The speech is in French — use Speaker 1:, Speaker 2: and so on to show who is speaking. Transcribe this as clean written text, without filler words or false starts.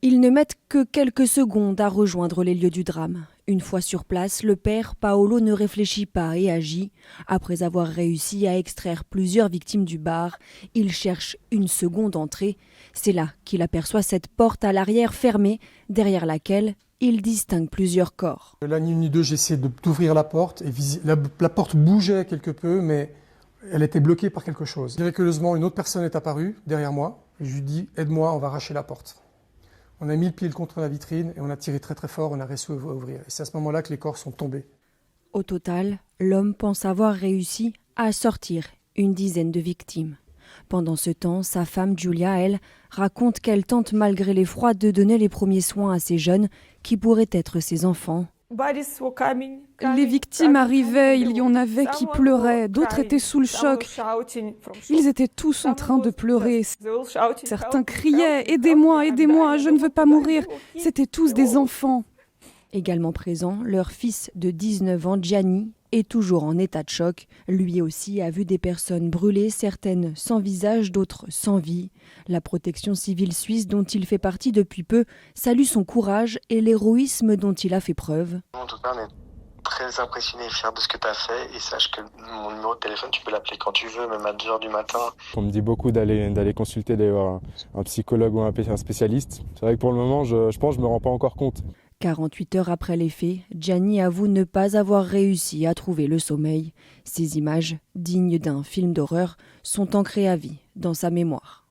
Speaker 1: Ils ne mettent que quelques secondes à rejoindre les lieux du drame. Une fois sur place, le père Paolo ne réfléchit pas et agit. Après avoir réussi à extraire plusieurs victimes du bar, il cherche une seconde entrée. C'est là qu'il aperçoit cette porte à l'arrière fermée, derrière laquelle il distingue plusieurs corps.
Speaker 2: Là, ni une ni deux, j'ai essayé d'ouvrir la porte. Et la porte bougeait quelque peu, mais elle était bloquée par quelque chose. Miraculeusement, une autre personne est apparue derrière moi. Et je lui dis « Aide-moi, on va arracher la porte ». On a mis le pied contre la vitrine et on a tiré très très fort, on a réussi à ouvrir. Et c'est à ce moment-là que les corps sont tombés.
Speaker 1: Au total, l'homme pense avoir réussi à sortir une dizaine de victimes. Pendant ce temps, sa femme Giulia, elle, raconte qu'elle tente malgré l'effroi de donner les premiers soins à ces jeunes qui pourraient être ses enfants.
Speaker 3: Les victimes arrivaient, il y en avait qui pleuraient, d'autres étaient sous le choc. Ils étaient tous en train de pleurer. Certains criaient « Aidez-moi, aidez-moi, je ne veux pas mourir ». C'étaient tous des enfants.
Speaker 1: Également présent, leur fils de 19 ans, Gianni, est toujours en état de choc. Lui aussi a vu des personnes brûlées, certaines sans visage, d'autres sans vie. La protection civile suisse, dont il fait partie depuis peu, salue son courage et l'héroïsme dont il a fait preuve.
Speaker 4: En tout cas, on est très impressionné et fiers de ce que tu as fait. Et sache que mon numéro de téléphone, tu peux l'appeler quand tu veux, même à 2h du matin.
Speaker 5: On me dit beaucoup d'aller consulter d'ailleurs un psychologue ou un spécialiste. C'est vrai que pour le moment, je pense que je ne me rends pas encore compte.
Speaker 1: 48 heures après les faits, Gianni avoue ne pas avoir réussi à trouver le sommeil. Ces images, dignes d'un film d'horreur, sont ancrées à vie dans sa mémoire.